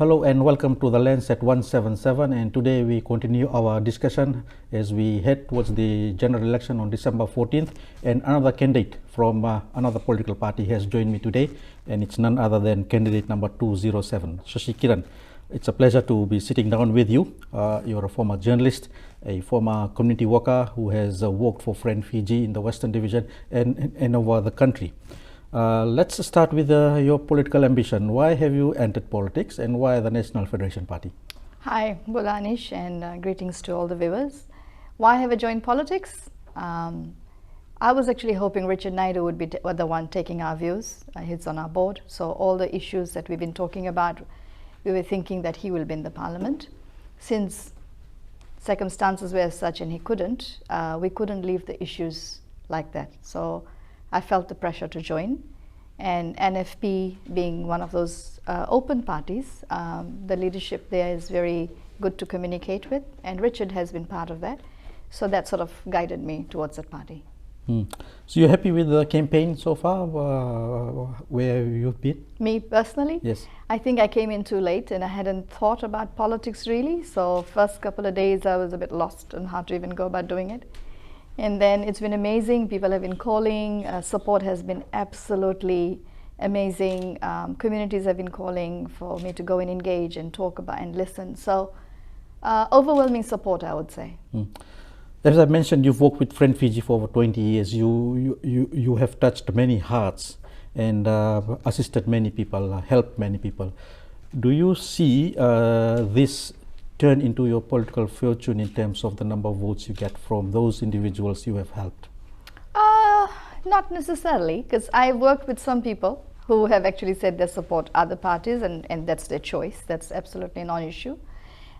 Hello and welcome to the Lens at 177, and today we continue our discussion as we head towards the general election on December 14th, and another candidate from another political party has joined me today, and it's none other than candidate number 207, Sashi Kiran. It's a pleasure to be sitting down with you. You're a former journalist, a former community worker who has worked for Friend Fiji in the Western Division and over the country. Let's start with your political ambition. Why have you entered politics and why the National Federation Party? Hi, Anish, and greetings to all the viewers. Why have I joined politics? I was actually hoping Richard Naidu would be the one taking our views. He's on our board, so all the issues that we've been talking about, we were thinking that he will be in the parliament. Since circumstances were such and he couldn't, we couldn't leave the issues like that. So I felt the pressure to join, and NFP being one of those open parties, the leadership there is very good to communicate with, and Richard has been part of that, so that sort of guided me towards that party. So you're happy with the campaign so far, where you've been? Me personally? Yes. I think I came in too late and I hadn't thought about politics really, so first couple of days I was a bit lost on how to even go about doing it. And then it's been amazing. People have been calling. Support has been absolutely amazing. Communities have been calling for me to go and engage and talk about and listen. So overwhelming support, I would say. As I mentioned, you've worked with Friend Fiji for over 20 years. You have touched many hearts and assisted many people, helped many people. Do you see this turn into your political fortune in terms of the number of votes you get from those individuals you have helped? Not necessarily, because I worked with some people who have actually said they support other parties, and that's their choice. That's absolutely a non-issue.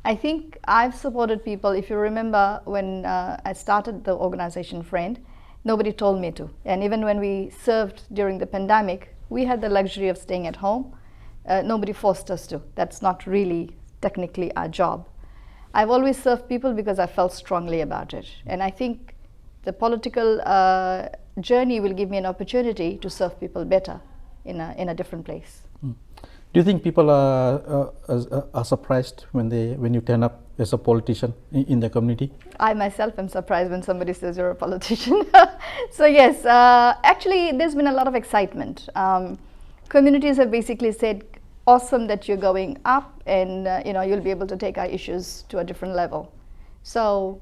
I think I've supported people. If you remember when I started the organization Friend, nobody told me to. And even when we served during the pandemic, we had the luxury of staying at home. Nobody forced us to. That's not really technically our job. I've always served people because I felt strongly about it, and I think the political journey will give me an opportunity to serve people better in a different place. Do you think people are surprised when you turn up as a politician in the community? I myself am surprised when somebody says you're a politician. So yes, actually there's been a lot of excitement. Communities have basically said, awesome that you're going up, and you'll be able to take our issues to a different level. So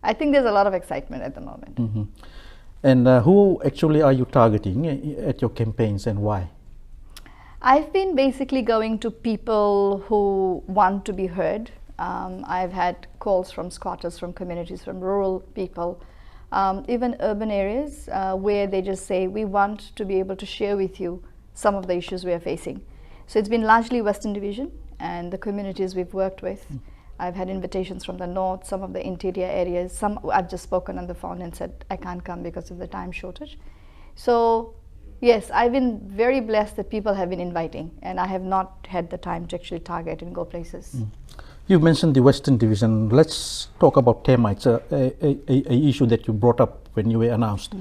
I think there's a lot of excitement at the moment. And who actually are you targeting at your campaigns, and why? I've been basically going to people who want to be heard. I've had calls from squatters, from communities, from rural people, even urban areas where they just say, we want to be able to share with you some of the issues we are facing. So it's been largely Western Division and the communities we've worked with. I've had invitations from the north, some of the interior areas. Some I've just spoken on the phone and said I can't come because of the time shortage. So yes, I've been very blessed that people have been inviting, and I have not had the time to actually target and go places. You mentioned the Western Division. Let's talk about termites, a issue that you brought up when you were announced.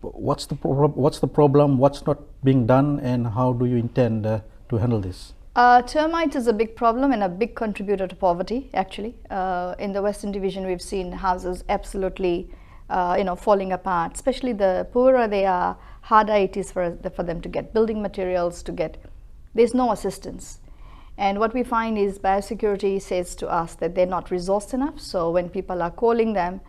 What's the problem? What's not being done, and how do you intend to handle this? Termite is a big problem and a big contributor to poverty. Actually, in the Western Division, we've seen houses absolutely, falling apart. Especially the poorer they are, harder it is for them to get building materials. There's no assistance, and what we find is biosecurity says to us that they're not resourced enough. So when people are calling them,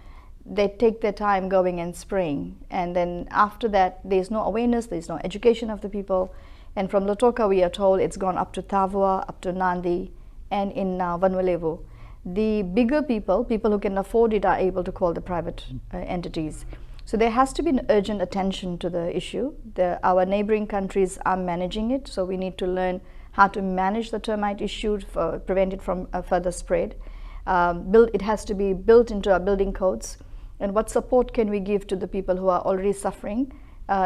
they take their time going and spraying, and then after that there's no awareness, there's no education of the people. And from Lautoka we are told it's gone up to Tavua, up to Nandi, and in Vanuatu. The bigger people who can afford it, are able to call the private entities. So there has to be an urgent attention to the issue. Our neighboring countries are managing it, so we need to learn how to manage the termite issue, prevent it from further spread. It has to be built into our building codes. And what support can we give to the people who are already suffering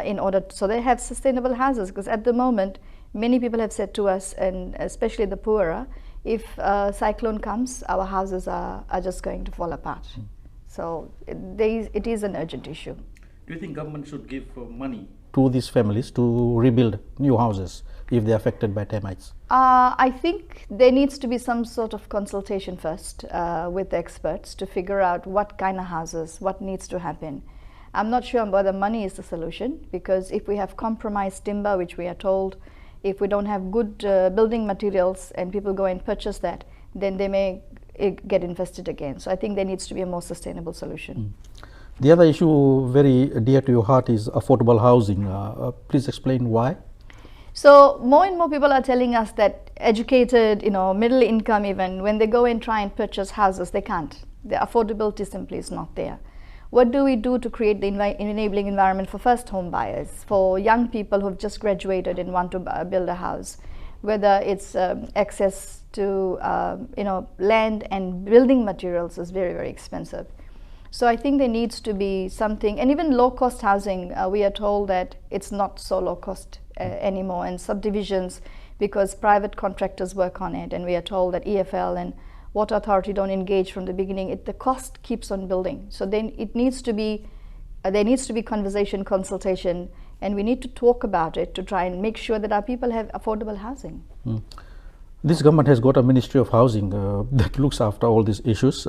in order so they have sustainable houses? Because at the moment, many people have said to us, and especially the poorer, if a cyclone comes, our houses are just going to fall apart. So it is an urgent issue. Do you think government should give money to these families to rebuild new houses if they're affected by termites? I think there needs to be some sort of consultation first with the experts to figure out what kind of houses, what needs to happen. I'm not sure whether money is the solution, because if we have compromised timber, which we are told, if we don't have good building materials and people go and purchase that, then they may get infested again. So I think there needs to be a more sustainable solution. The other issue very dear to your heart is affordable housing. Please explain why. So more and more people are telling us that educated, middle income even, when they go and try and purchase houses, they can't. The affordability simply is not there. What do we do to create the enabling environment for first home buyers, for young people who have just graduated and want to build a house, whether it's access to land and building materials is very, very expensive. So I think there needs to be something, and even low cost housing, we are told that it's not so low cost anymore, and subdivisions, because private contractors work on it, and we are told that EFL and Water Authority don't engage from the beginning, the cost keeps on building. So then it needs to be, there needs to be conversation, consultation, and we need to talk about it to try and make sure that our people have affordable housing. This government has got a Ministry of Housing that looks after all these issues.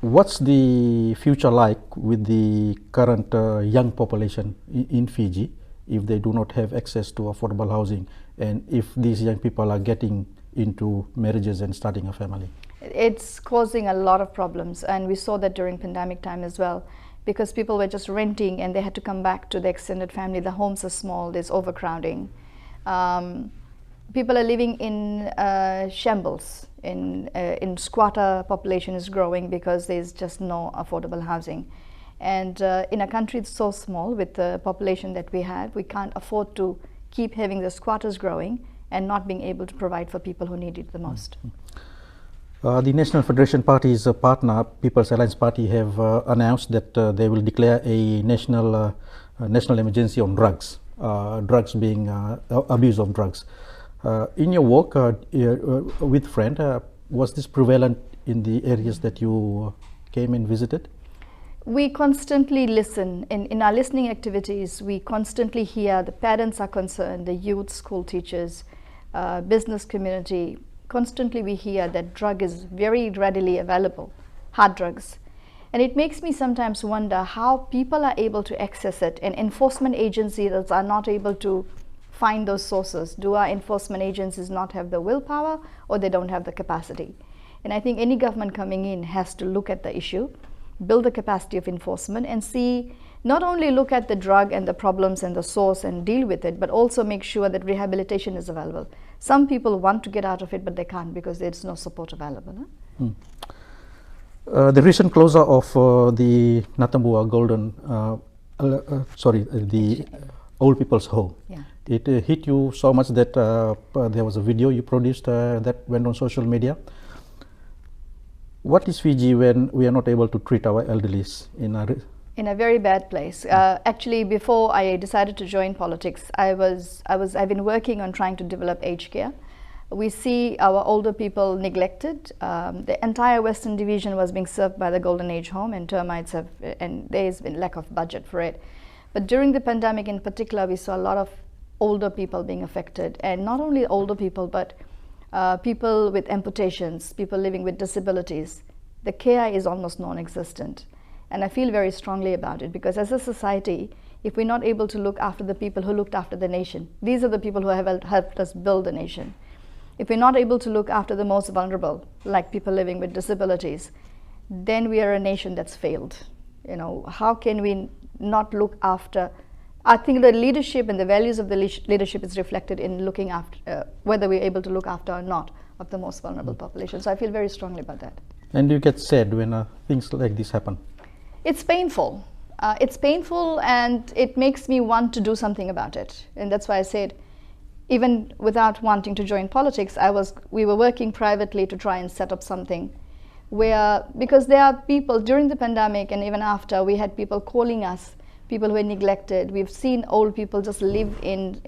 What's the future like with the current young population in Fiji if they do not have access to affordable housing, and if these young people are getting into marriages and starting a family? It's causing a lot of problems, and we saw that during pandemic time as well, because people were just renting and they had to come back to the extended family. The homes are small, there's overcrowding. People are living in shambles. In squatter population is growing because there's just no affordable housing. And in a country that's so small with the population that we have, we can't afford to keep having the squatters growing and not being able to provide for people who need it the most. The National Federation Party's partner, People's Alliance Party, have announced that they will declare a national emergency on drugs, drugs being abuse of drugs. In your work with FRIEND, was this prevalent in the areas that you came and visited? We constantly listen. In our listening activities, we constantly hear the parents are concerned, the youth, school teachers, business community. Constantly we hear that drug is very readily available, hard drugs. And it makes me sometimes wonder how people are able to access it, and enforcement agencies are not able to find those sources. Do our enforcement agencies not have the willpower, or they don't have the capacity? And I think any government coming in has to look at the issue, build the capacity of enforcement, and see, not only look at the drug and the problems and the source and deal with it, but also make sure that rehabilitation is available. Some people want to get out of it, but they can't because there's no support available. The recent closure of the Natambua the Old People's Home, it hit you so much that there was a video you produced that went on social media. What is Fiji when we are not able to treat our elderlies in a very bad place? Actually, before I decided to join politics, I've been working on trying to develop aged care. We see our older people neglected. The entire Western Division was being served by the Golden Age Home, and termites and there's been lack of budget for it. But during the pandemic in particular, we saw a lot of older people being affected, and not only older people, but people with amputations, people living with disabilities. The care is almost non-existent. And I feel very strongly about it, because as a society, if we're not able to look after the people who looked after the nation, these are the people who have helped us build the nation. If we're not able to look after the most vulnerable, like people living with disabilities, then we are a nation that's failed. How can we not look after? I think the leadership and the values of the leadership is reflected in looking after, whether we're able to look after or not, of the most vulnerable population. So I feel very strongly about that. And you get sad when things like this happen? It's painful. It's painful, and it makes me want to do something about it. And that's why I said, even without wanting to join politics, we were working privately to try and set up something where, because there are people during the pandemic and even after, we had people calling us, people who were neglected. We've seen old people just live in,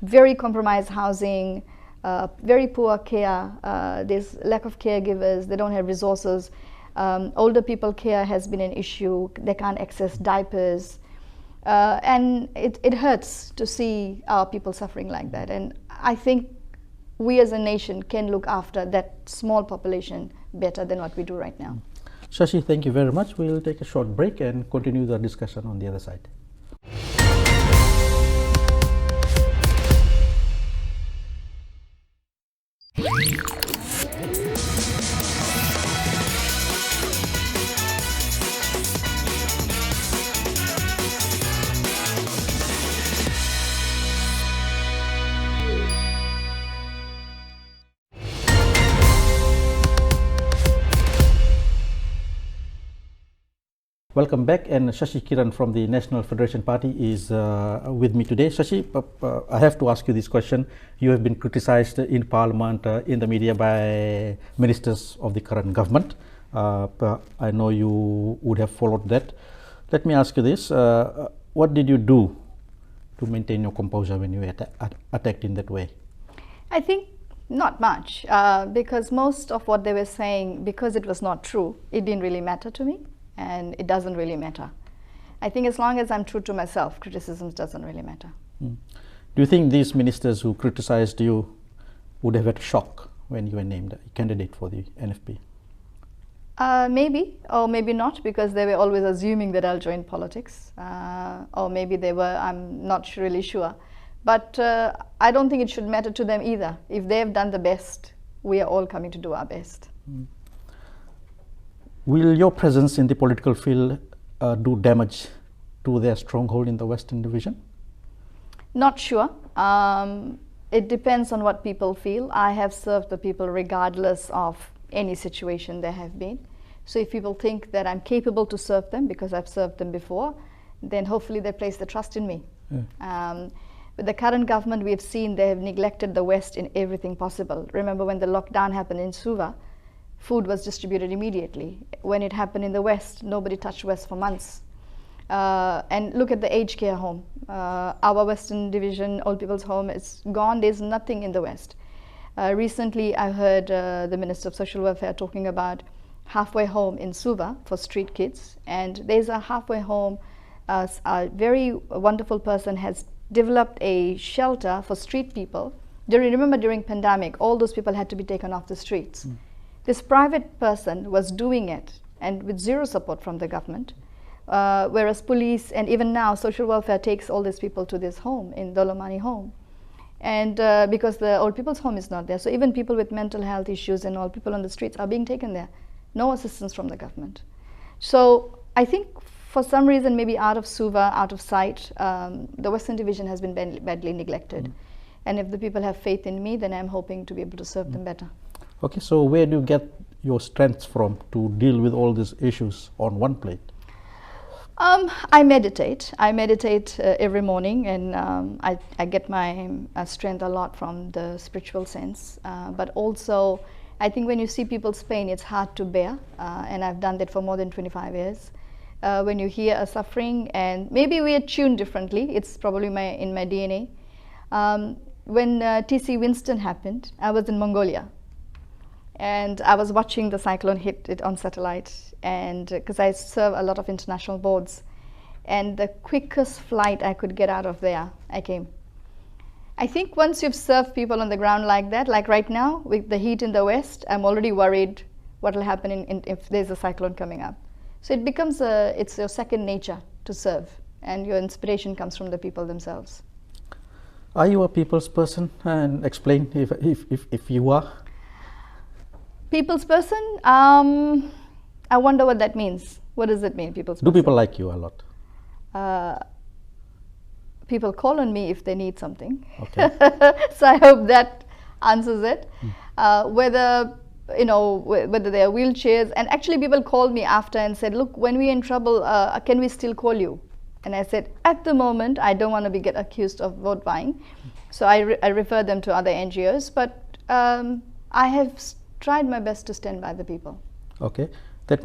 very compromised housing, very poor care. There's lack of caregivers. They don't have resources. Older people care has been an issue. They can't access diapers. And it hurts to see our people suffering like that. And I think we as a nation can look after that small population better than what we do right now. Sashi, thank you very much. We'll take a short break and continue the discussion on the other side. Welcome back, and Sashi Kiran from the National Federation Party is with me today. Sashi, I have to ask you this question. You have been criticized in Parliament, in the media by ministers of the current government. I know you would have followed that. Let me ask you this. What did you do to maintain your composure when you were attacked in that way? I think not much, because most of what they were saying, because it was not true, it didn't really matter to me. And it doesn't really matter. I think as long as I'm true to myself, criticism doesn't really matter. Do you think these ministers who criticized you would have had a shock when you were named a candidate for the NFP? Maybe, or maybe not, because they were always assuming that I'll join politics. Or maybe they were, I'm not really sure. But I don't think it should matter to them either. If they have done the best, we are all coming to do our best. Will your presence in the political field do damage to their stronghold in the Western Division? Not sure. It depends on what people feel. I have served the people regardless of any situation they have been. So if people think that I'm capable to serve them because I've served them before, then hopefully they place the trust in me. Yeah. With the current government, we have seen they have neglected the West in everything possible. Remember when the lockdown happened in Suva, food was distributed immediately. When it happened in the West, nobody touched West for months. And look at the aged care home. Our Western Division Old People's Home is gone. There's nothing in the West. Recently, I heard the Minister of Social Welfare talking about halfway home in Suva for street kids. And there's a halfway home. A very wonderful person has developed a shelter for street people. Remember during pandemic, all those people had to be taken off the streets. This private person was doing it, and with zero support from the government, whereas police and even now social welfare takes all these people to this home in Dolomani home. And because the old people's home is not there, so even people with mental health issues and all people on the streets are being taken there. No assistance from the government. So I think for some reason, maybe out of Suva, out of sight, the Western Division has been badly neglected. And if the people have faith in me, then I'm hoping to be able to serve them better. Okay, so where do you get your strength from to deal with all these issues on one plate? I meditate. I meditate every morning, and I get my strength a lot from the spiritual sense. But also, I think when you see people's pain, it's hard to bear, and I've done that for more than 25 years. When you hear a suffering, and maybe we are tuned differently, it's probably in my DNA. When T.C. Winston happened, I was in Mongolia. And I was watching the cyclone hit it on satellite, and because I serve a lot of international boards, and the quickest flight I could get out of there, I came. I think once you've served people on the ground like that, like right now with the heat in the West, I'm already worried what will happen if there's a cyclone coming up. So it becomes it's your second nature to serve, and your inspiration comes from the people themselves. Are you a people's person? And explain if you are. People's person? I wonder what that means. What does it mean, people's person? Do people like you a lot? People call on me if they need something. Okay. So I hope that answers it. Whether they are wheelchairs, and actually people called me after and said, look, when we're in trouble, can we still call you? And I said, at the moment, I don't want to get accused of vote buying. So I refer them to other NGOs, but I have tried my best to stand by the people. Okay, that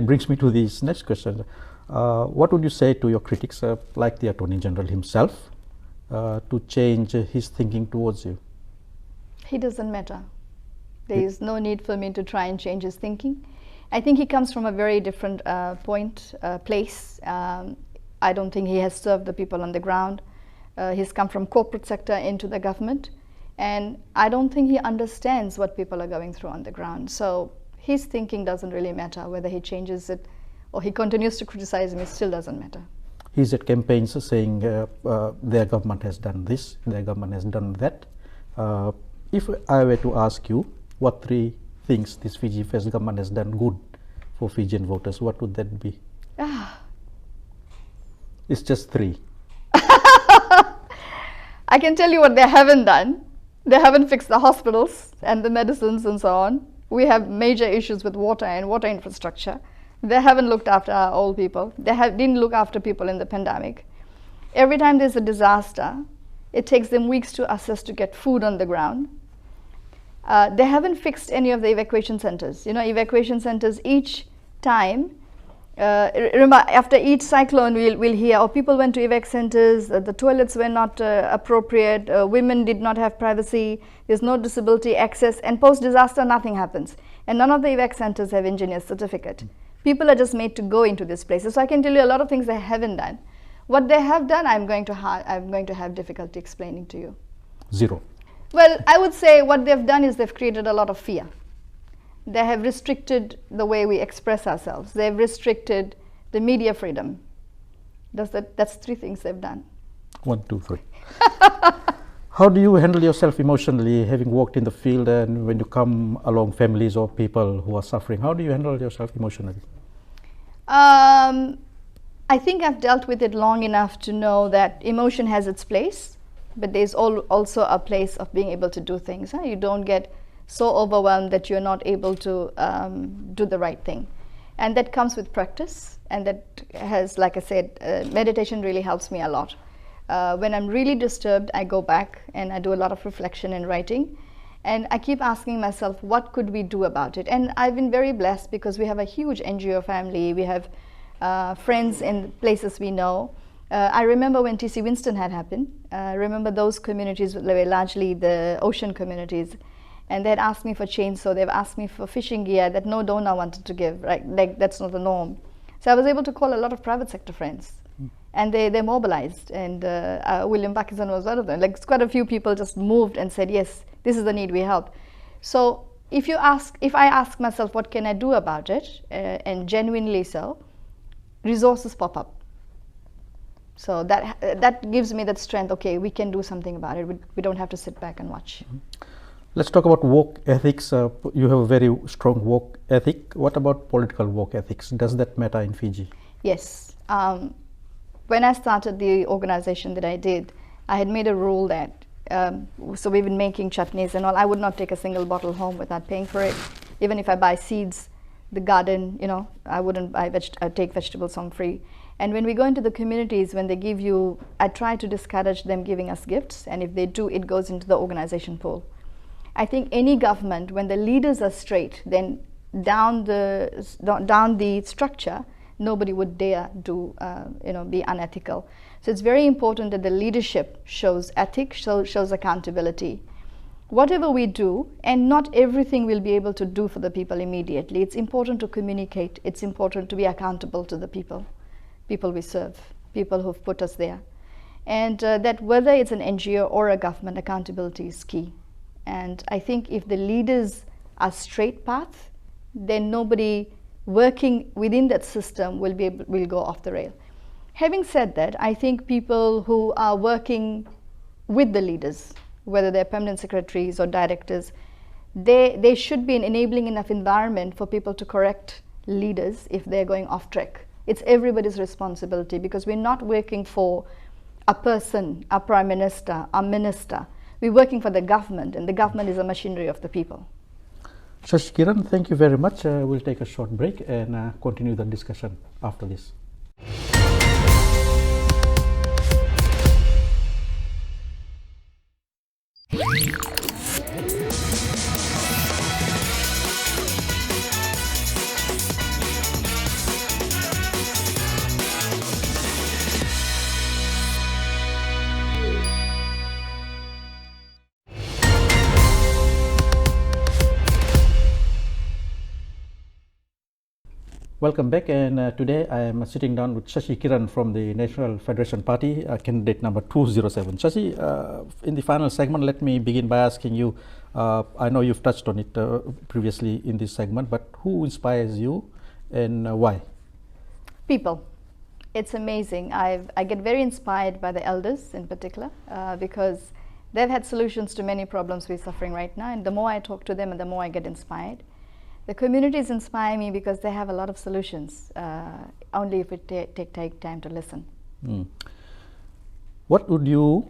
brings me to this next question. What would you say to your critics, like the Attorney General himself, to change his thinking towards you? He doesn't matter. There is no need for me to try and change his thinking. I think he comes from a very different place. I don't think he has served the people on the ground. He's come from corporate sector into the government, and I don't think he understands what people are going through on the ground. So his thinking doesn't really matter. Whether he changes it or he continues to criticize him, it still doesn't matter. He's at campaigns saying their government has done this, their government has done that. If I were to ask you what 3 things this Fiji first government has done good for Fijian voters, what would that be? It's just 3. I can tell you what they haven't done. They haven't fixed the hospitals and the medicines and so on. We have major issues with water and water infrastructure. They haven't looked after our old people. They didn't look after people in the pandemic. Every time there's a disaster, it takes them weeks to assess to get food on the ground. They haven't fixed any of the evacuation centers. You know, evacuation centers each time, remember after each cyclone we'll hear, oh, people went to evac centers, the toilets were not appropriate, women did not have privacy, there's no disability access, and post-disaster nothing happens. And none of the evac centers have engineer's certificate. People are just made to go into these places. So I can tell you a lot of things they haven't done. What they have done, I'm going to have difficulty explaining to you. 0. Well, I would say what they've done is they've created a lot of fear. They have restricted the way we express ourselves. They've restricted the media freedom. That's 3 things they've done. 1, 2, 3. How do you handle yourself emotionally, having walked in the field, and when you come along families or people who are suffering? How do you handle yourself emotionally? I think I've dealt with it long enough to know that emotion has its place, but there's also a place of being able to do things. You don't get so overwhelmed that you're not able to do the right thing. And that comes with practice, and that has, like I said, meditation really helps me a lot. When I'm really disturbed, I go back and I do a lot of reflection and writing, and I keep asking myself, what could we do about it? And I've been very blessed because we have a huge NGO family. We have friends in places we know. I remember when TC Winston had happened. I remember those communities were largely the ocean communities, and they had asked me for chainsaw, they've asked me for fishing gear that no donor wanted to give, right? Like that's not the norm. So I was able to call a lot of private sector friends, and they mobilized, and William Parkinson was one of them. Like quite a few people just moved and said, yes, this is the need, we help. So if I ask myself, what can I do about it, and genuinely so, resources pop up. So that gives me that strength, okay, we can do something about it. We don't have to sit back and watch. Let's talk about work ethics. You have a very strong work ethic. What about political work ethics? Does that matter in Fiji? Yes. When I started the organization that I did, I had made a rule that, so we've been making chutneys and all, I would not take a single bottle home without paying for it. Even if I buy seeds, the garden, you know, I wouldn't take vegetables home free. And when we go into the communities, when they give you, I try to discourage them giving us gifts, and if they do, it goes into the organization pool. I think any government, when the leaders are straight, then down the structure, nobody would dare do, be unethical. So it's very important that the leadership shows ethics, shows accountability. Whatever we do, and not everything we'll be able to do for the people immediately. It's important to communicate. It's important to be accountable to the people we serve, people who've put us there. And that whether it's an NGO or a government, accountability is key. And I think if the leaders are straight path, then nobody working within that system will go off the rail. Having said that, I think people who are working with the leaders, whether they're permanent secretaries or directors, they should be an enabling enough environment for people to correct leaders if they're going off track. It's everybody's responsibility, because we're not working for a person, a prime minister, a minister. We're working for the government, and the government is a machinery of the people. Sashi Kiran, thank you very much. We'll take a short break and continue the discussion after this. Welcome back, and today I am sitting down with Sashi Kiran from the National Federation Party, candidate number 207. Sashi, in the final segment, let me begin by asking you, I know you've touched on it previously in this segment, but who inspires you and why? People. It's amazing. I get very inspired by the elders in particular because they've had solutions to many problems we're suffering right now, and the more I talk to them, the more I get inspired. The communities inspire me because they have a lot of solutions, only if we take time to listen. What would you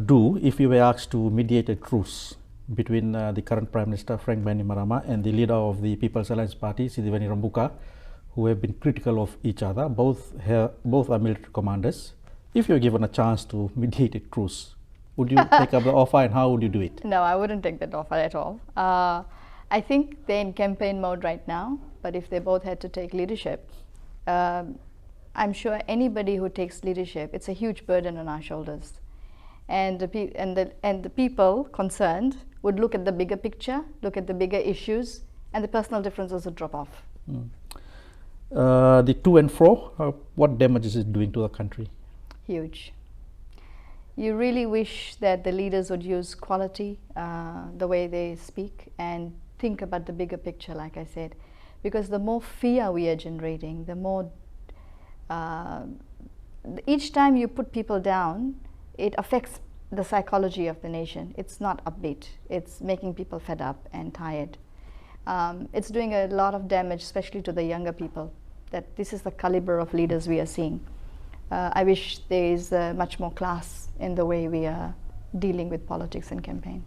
do if you were asked to mediate a truce between the current Prime Minister Frank Bainimarama and the leader of the People's Alliance Party, Sitiveni Rambuka, who have been critical of each other? Both are military commanders. If you're given a chance to mediate a truce, would you take up the offer, and how would you do it? No, I wouldn't take that offer at all. I think they're in campaign mode right now, but if they both had to take leadership, I'm sure anybody who takes leadership, it's a huge burden on our shoulders. And the people concerned would look at the bigger picture, look at the bigger issues, and the personal differences would drop off. The to and fro, what damage is it doing to the country? Huge. You really wish that the leaders would use quality, the way they speak, and think about the bigger picture, like I said, because the more fear we are generating, the more each time you put people down, it affects the psychology of the nation. It's not upbeat. It's making people fed up and tired. It's doing a lot of damage, especially to the younger people, that this is the caliber of leaders we are seeing. I wish there is much more class in the way we are dealing with politics and campaign.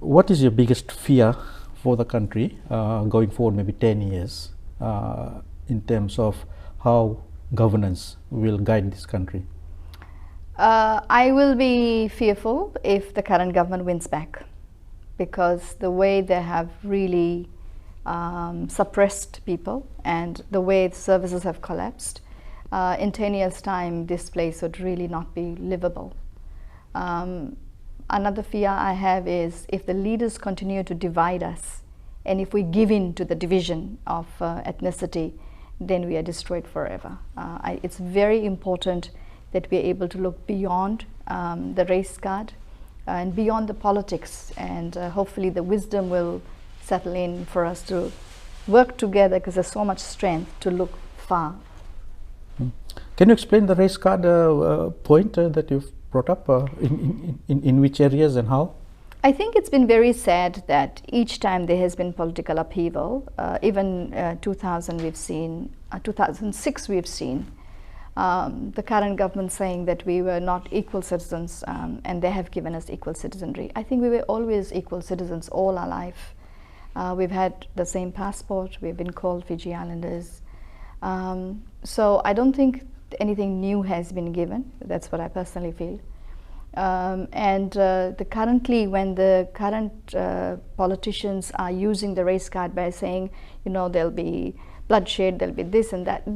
What is your biggest fear for the country going forward, maybe 10 years, in terms of how governance will guide this country? I will be fearful if the current government wins back, because the way they have really suppressed people and the way the services have collapsed, in 10 years' time, this place would really not be livable. Another fear I have is if the leaders continue to divide us, and if we give in to the division of ethnicity, then we are destroyed forever. It's very important that we are able to look beyond the race card and beyond the politics, and hopefully the wisdom will settle in for us to work together, because there's so much strength to look far. Can you explain the race card point that you've brought up, in which areas and how? I think it's been very sad that each time there has been political upheaval, even 2000 we've seen, 2006 we've seen, the current government saying that we were not equal citizens, and they have given us equal citizenry. I think we were always equal citizens all our life. We've had the same passport, we've been called Fiji Islanders. So I don't think anything new has been given. That's what I personally feel. Currently, when the current politicians are using the race card by saying, you know, there'll be bloodshed, there'll be this and that,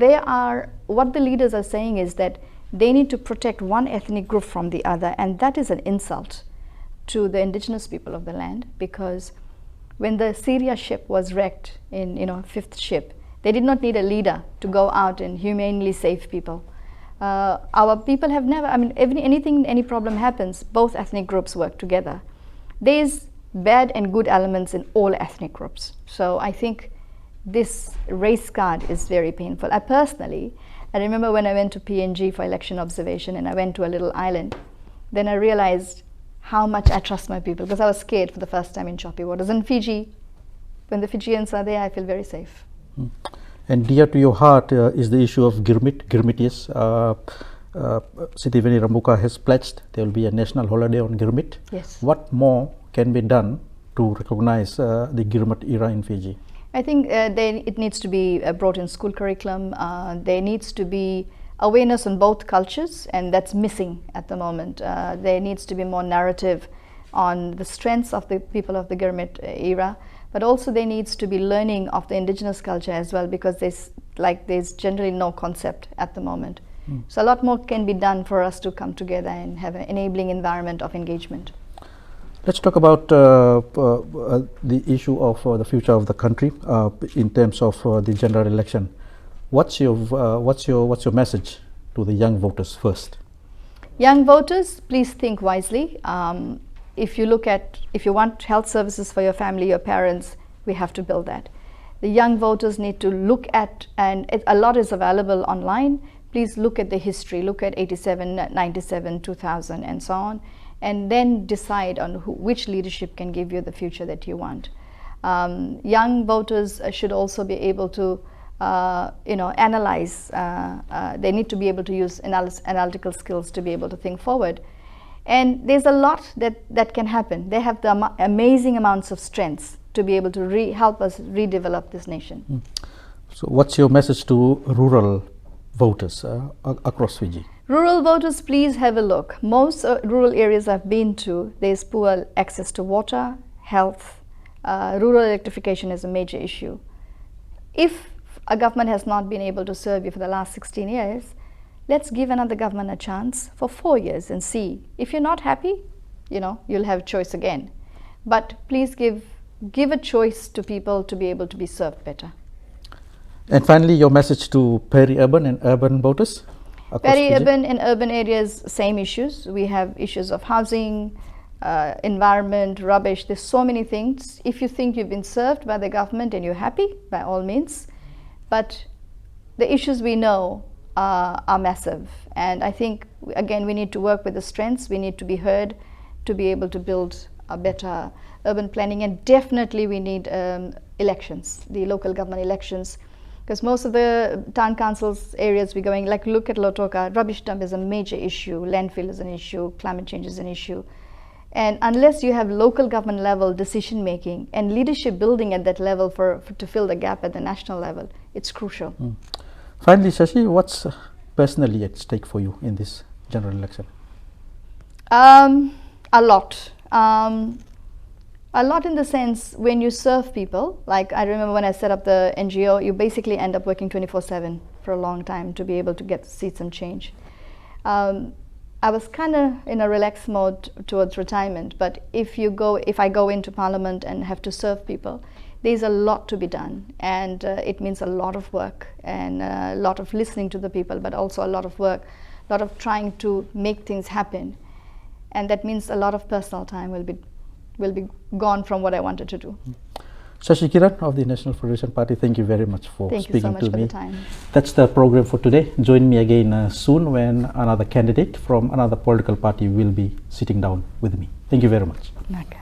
what the leaders are saying is that they need to protect one ethnic group from the other, and that is an insult to the indigenous people of the land, because when the Syria ship was wrecked in, fifth ship, they did not need a leader to go out and humanely save people. Our people have never, any problem happens, both ethnic groups work together. There's bad and good elements in all ethnic groups. So I think this race card is very painful. I remember when I went to PNG for election observation, and I went to a little island, then I realized how much I trust my people, because I was scared for the first time in choppy waters. In Fiji, when the Fijians are there, I feel very safe. And dear to your heart is the issue of Girmit. Girmit is Sitiveni Rambuka has pledged there will be a national holiday on Girmit. Yes. What more can be done to recognize the Girmit era in Fiji? I think it needs to be brought in school curriculum. There needs to be awareness on both cultures, and that's missing at the moment. There needs to be more narrative on the strengths of the people of the Girmit era, but also there needs to be learning of the indigenous culture as well, because there's generally no concept at the moment. So a lot more can be done for us to come together and have an enabling environment of engagement. Let's talk about the issue of the future of the country in terms of the general election. What's your message to the young voters first? Young voters, please think wisely. If you want health services for your family, your parents, we have to build that. The young voters need to look at, and a lot is available online. Please look at the history, look at 87, 97, 2000 and so on, and then decide on which leadership can give you the future that you want. Young voters should also be able to analyze. They need to be able to use analytical skills to be able to think forward. And there's a lot that can happen. They have the amazing amounts of strengths to be able to help us redevelop this nation. So what's your message to rural voters across Fiji? Rural voters, please have a look. Most rural areas I've been to, there's poor access to water, health. Rural electrification is a major issue. If a government has not been able to serve you for the last 16 years, let's give another government a chance for 4 years and see. If you're not happy, you'll have a choice again. But please give a choice to people to be able to be served better. And finally, your message to peri-urban and urban voters? Peri-urban and urban areas, same issues. We have issues of housing, environment, rubbish. There's so many things. If you think you've been served by the government and you're happy, by all means. But the issues we know are massive. And I think, again, we need to work with the strengths. We need to be heard to be able to build a better urban planning. And definitely we need elections, the local government elections. Because most of the town councils areas we're going, like look at Lautoka, rubbish dump is a major issue, landfill is an issue, climate change is an issue. And unless you have local government level decision making and leadership building at that level to fill the gap at the national level, it's crucial. Finally, Sashi, what's personally at stake for you in this general election? A lot. A lot in the sense when you serve people, like I remember when I set up the NGO, you basically end up working 24/7 for a long time to be able to see some change. I was kind of in a relaxed mode towards retirement, but if I go into Parliament and have to serve people, there's a lot to be done, and it means a lot of work and a lot of listening to the people, but also a lot of work, a lot of trying to make things happen, and that means a lot of personal time will be gone from what I wanted to do. Sashi Kiran of the National Federation Party, thank you very much for speaking to me. Thank you so much for the time. That's the program for today. Join me again soon when another candidate from another political party will be sitting down with me. Thank you very much. Okay.